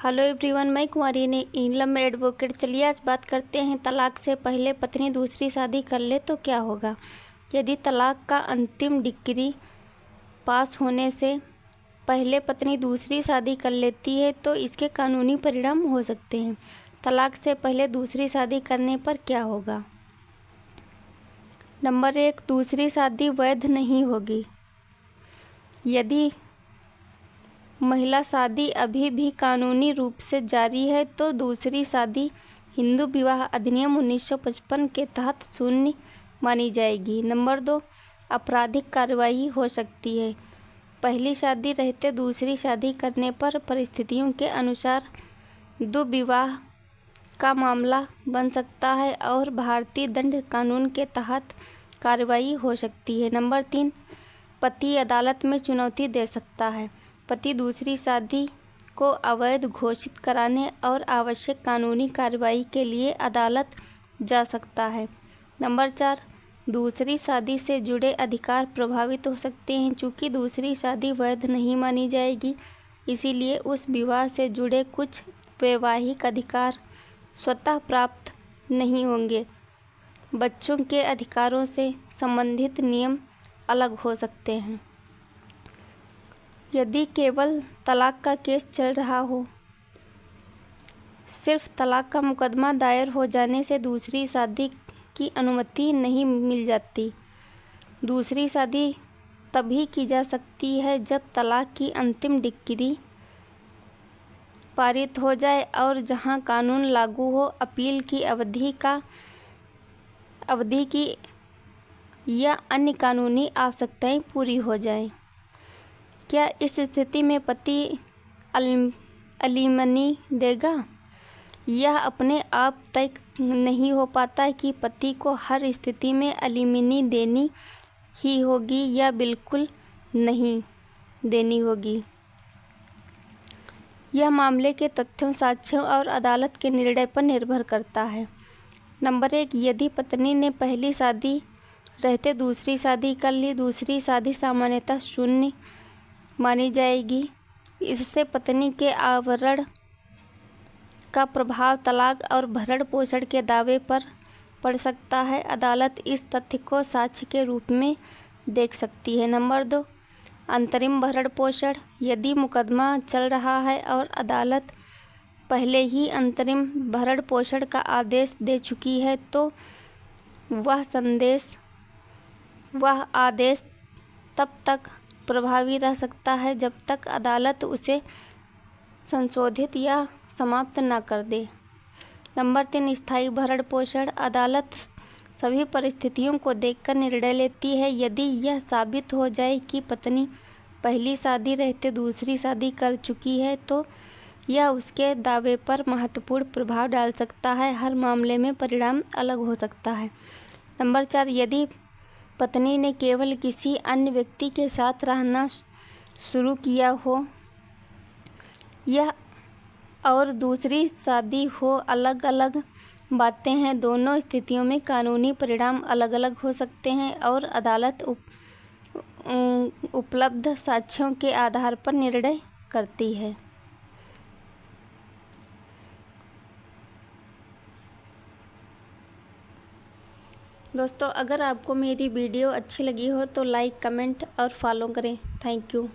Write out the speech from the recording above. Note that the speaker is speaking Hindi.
हेलो एवरीवन, मैं कुमारी ने इलम एडवोकेट। चलिए आज बात करते हैं तलाक से पहले पत्नी दूसरी शादी कर ले तो क्या होगा। यदि तलाक का अंतिम डिक्री पास होने से पहले पत्नी दूसरी शादी कर लेती है तो इसके कानूनी परिणाम हो सकते हैं। तलाक से पहले दूसरी शादी करने पर क्या होगा। नंबर 1, दूसरी शादी वैध नहीं होगी। यदि महिला शादी अभी भी कानूनी रूप से जारी है तो दूसरी शादी हिंदू विवाह अधिनियम 1955 के तहत शून्य मानी जाएगी। नंबर 2, आपराधिक कार्रवाई हो सकती है। पहली शादी रहते दूसरी शादी करने पर परिस्थितियों के अनुसार दुर्विवाह का मामला बन सकता है और भारतीय दंड कानून के तहत कार्रवाई हो सकती है। नंबर 3, पति अदालत में चुनौती दे सकता है। पति दूसरी शादी को अवैध घोषित कराने और आवश्यक कानूनी कार्रवाई के लिए अदालत जा सकता है। नंबर 4, दूसरी शादी से जुड़े अधिकार प्रभावित हो सकते हैं। चूँकि दूसरी शादी वैध नहीं मानी जाएगी, इसीलिए उस विवाह से जुड़े कुछ वैवाहिक अधिकार स्वतः प्राप्त नहीं होंगे। बच्चों के अधिकारों से संबंधित नियम अलग हो सकते हैं। यदि केवल तलाक का केस चल रहा हो, सिर्फ तलाक का मुकदमा दायर हो जाने से दूसरी शादी की अनुमति नहीं मिल जाती। दूसरी शादी तभी की जा सकती है जब तलाक की अंतिम डिक्री पारित हो जाए और जहां कानून लागू हो, अपील की अवधि की या अन्य कानूनी आवश्यकताएं पूरी हो जाएं। क्या इस स्थिति में पति अलिमनी देगा? यह अपने आप तय नहीं हो पाता कि पति को हर स्थिति में अलिमनी देनी ही होगी या बिल्कुल नहीं देनी होगी। यह मामले के तथ्यों, साक्ष्यों और अदालत के निर्णय पर निर्भर करता है। नंबर 1, यदि पत्नी ने पहली शादी रहते दूसरी शादी कर ली, दूसरी शादी सामान्यतः शून्य मानी जाएगी। इससे पत्नी के आवरण का प्रभाव तलाक और भरण पोषण के दावे पर पड़ सकता है। अदालत इस तथ्य को साक्ष्य के रूप में देख सकती है। नंबर 2, अंतरिम भरण पोषण। यदि मुकदमा चल रहा है और अदालत पहले ही अंतरिम भरण पोषण का आदेश दे चुकी है तो वह आदेश तब तक प्रभावी रह सकता है जब तक अदालत उसे संशोधित या समाप्त न कर दे। नंबर 3, स्थायी भरण पोषण। अदालत सभी परिस्थितियों को देखकर निर्णय लेती है। यदि यह साबित हो जाए कि पत्नी पहली शादी रहते दूसरी शादी कर चुकी है तो यह उसके दावे पर महत्वपूर्ण प्रभाव डाल सकता है। हर मामले में परिणाम अलग हो सकता है। नंबर 4, यदि पत्नी ने केवल किसी अन्य व्यक्ति के साथ रहना शुरू किया हो यह और दूसरी शादी हो, अलग अलग बातें हैं। दोनों स्थितियों में कानूनी परिणाम अलग अलग हो सकते हैं और अदालत उपलब्ध साक्ष्यों के आधार पर निर्णय करती है। दोस्तों, अगर आपको मेरी वीडियो अच्छी लगी हो तो लाइक, कमेंट और फॉलो करें। Thank you.